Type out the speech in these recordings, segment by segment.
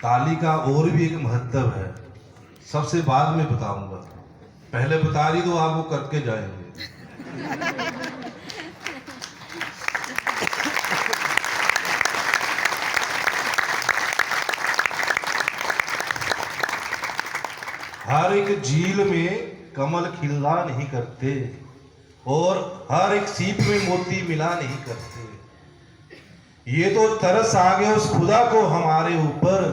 ताली का और भी एक महत्व है, सबसे बाद में बताऊंगा, पहले बता रही तो आप वो करके जाएंगे। हर एक झील में कमल खिला नहीं करते और हर एक सीप में मोती मिला नहीं करते। ये तो तरस आ गया उस खुदा को हमारे ऊपर,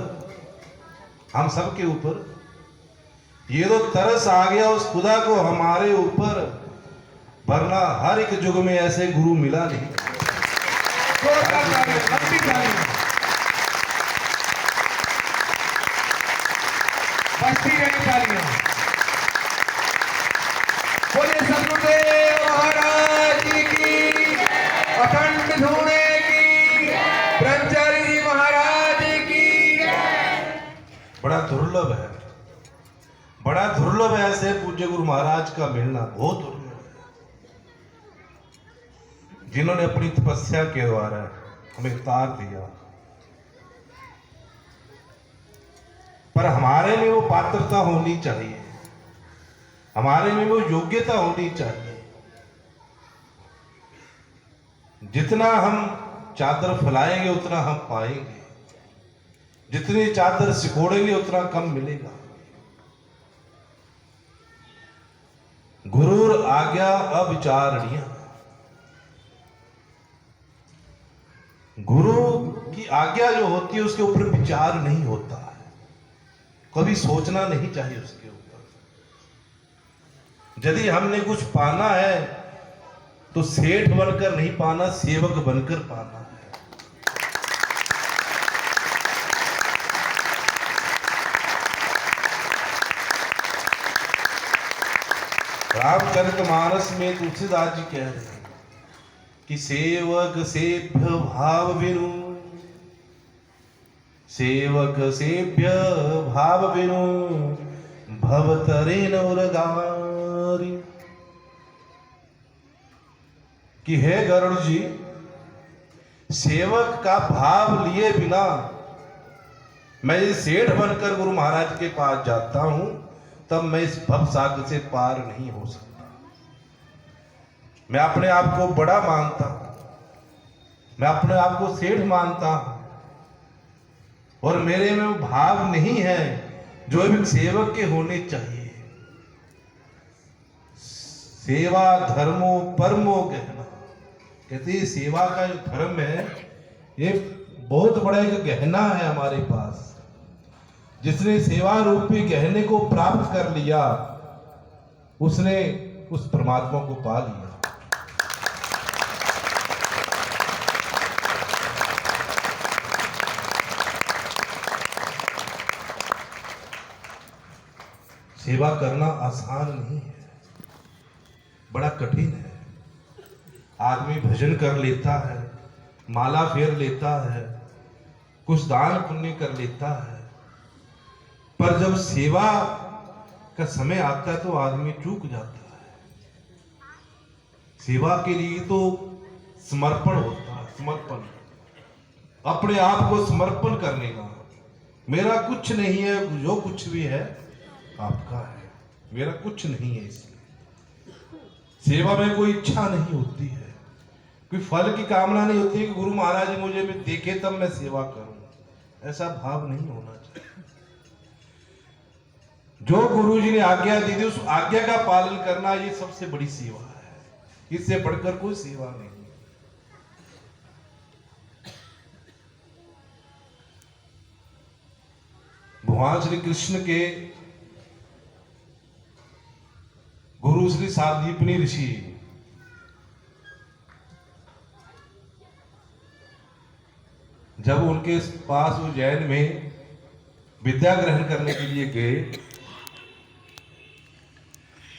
हम सब के ऊपर। ये तो तरस आ गया उस खुदा को हमारे ऊपर, वरना हर एक युग में ऐसे गुरु मिला नहीं। बोले सतगुरुदेव महाराज की, अखंड धूणे की, ब्रह्मचारी जी महाराज की। बड़ा दुर्लभ है, बड़ा दुर्लभ है ऐसे पूज्य गुरु महाराज का मिलना, बहुत दुर्लभ है, जिन्होंने अपनी तपस्या के द्वारा हमें तार दिया। पर हमारे में वो पात्रता होनी चाहिए, हमारे में वो योग्यता होनी चाहिए। जितना हम चादर फैलाएंगे उतना हम पाएंगे, जितनी चादर सिकोड़ेंगे उतना कम मिलेगा। गुरुर आज्ञा अविचारणीय, गुरु की आज्ञा जो होती है उसके ऊपर विचार नहीं होता है, कभी सोचना नहीं चाहिए उसके ऊपर। यदि हमने कुछ पाना है तो सेठ बनकर नहीं पाना, सेवक बनकर पाना है। रामचरितमानस में तुलसीदास जी कह रहे हैं कि सेवक सेभ्य भाव बिनु, सेवक सेभ्य भाव बिनु भवतरे नौरगारी। कि हे गरुड़ जी, सेवक का भाव लिए बिना मैं सेठ बनकर गुरु महाराज के पास जाता हूं, तब मैं इस भव सागर से पार नहीं हो सकता। मैं अपने आप को बड़ा मानता हूं, मैं अपने आप को सेठ मानता हूं, और मेरे में वो भाव नहीं है जो एक सेवक के होने चाहिए। सेवा धर्मो परमो गहना, कहते हैं सेवा का जो धर्म है ये बहुत बड़ा एक गहना है हमारे पास। जिसने सेवा रूपी गहने को प्राप्त कर लिया उसने उस परमात्मा को पा लिया। सेवा करना आसान नहीं है, बड़ा कठिन है। आदमी भजन कर लेता है, माला फेर लेता है, कुछ दान पुण्य कर लेता है, पर जब सेवा का समय आता है तो आदमी चूक जाता है। सेवा के लिए तो समर्पण होता है, समर्पण, अपने आप को समर्पण करने का। मेरा कुछ नहीं है, जो कुछ भी है आपका है, मेरा कुछ नहीं है। इसमें सेवा में कोई इच्छा नहीं होती है, कोई फल की कामना नहीं होती है कि गुरु महाराज मुझे भी देखे तब मैं सेवा करूं, ऐसा भाव नहीं होना चाहिए। जो गुरु जी ने आज्ञा दी थी उस आज्ञा का पालन करना ये सबसे बड़ी सेवा है, इससे बढ़कर कोई सेवा नहीं। भगवान श्री कृष्ण के गुरु श्री सांदीपनी ऋषि जब उनके पास उज्जैन में विद्या ग्रहण करने के लिए गए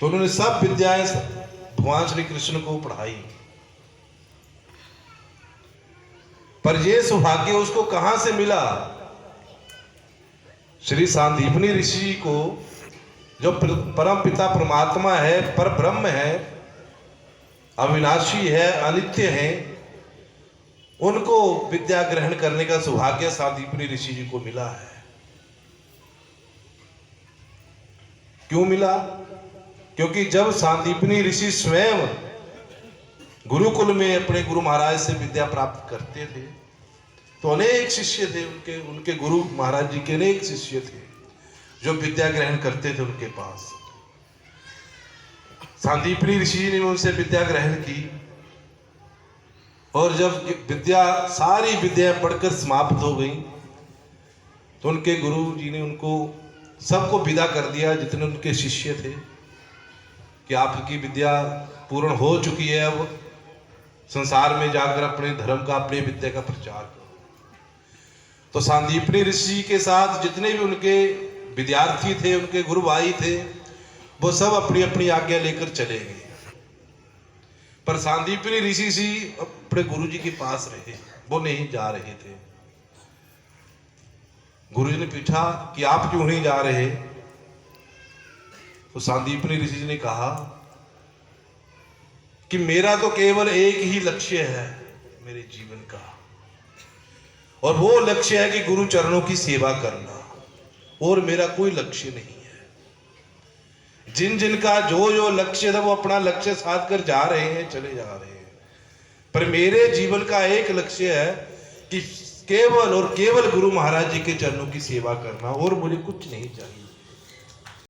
तो उन्होंने सब विद्याएं भगवान श्री कृष्ण को पढ़ाई, पर यह सौभाग्य उसको कहां से मिला? श्री सांदीपनी ऋषि को, जो परम पिता परमात्मा है, पर ब्रह्म है, अविनाशी है, अनित्य है, उनको विद्या ग्रहण करने का सौभाग्य सांदीपनी ऋषि जी को मिला है। क्यों मिला? क्योंकि जब सांदीपनी ऋषि स्वयं गुरुकुल में अपने गुरु महाराज से विद्या प्राप्त करते थे तो अनेक शिष्य थे उनके गुरु महाराज जी के अनेक शिष्य थे जो विद्या ग्रहण करते थे उनके पास। सांदीपनी ऋषि ने उनसे विद्या ग्रहण की और जब सारी विद्याएं पढ़कर समाप्त हो गई तो उनके गुरु जी ने उनको सबको विदा कर दिया, जितने उनके शिष्य थे, कि आपकी विद्या पूर्ण हो चुकी है, अब संसार में जाकर अपने धर्म का, अपनी विद्या का प्रचार करो। तो सांदीपनी ऋषि के साथ जितने भी उनके विद्यार्थी थे, उनके गुरु भाई थे, वो सब अपनी अपनी आज्ञा लेकर चले गए। पर सांदीपनी ऋषि जी अपने गुरु जी के पास रहे, वो नहीं जा रहे थे। गुरु जी ने पूछा कि आप क्यों नहीं जा रहे? तो सांदीपनी ऋषि जी ने कहा कि मेरा तो केवल एक ही लक्ष्य है मेरे जीवन का, और वो लक्ष्य है कि गुरु चरणों की सेवा करना, और मेरा कोई लक्ष्य नहीं है। जिन जिनका जो जो लक्ष्य था वो अपना लक्ष्य साध कर जा रहे हैं, चले जा रहे हैं, पर मेरे जीवन का एक लक्ष्य है कि केवल और केवल गुरु महाराज जी के चरणों की सेवा करना, और मुझे कुछ नहीं चाहिए।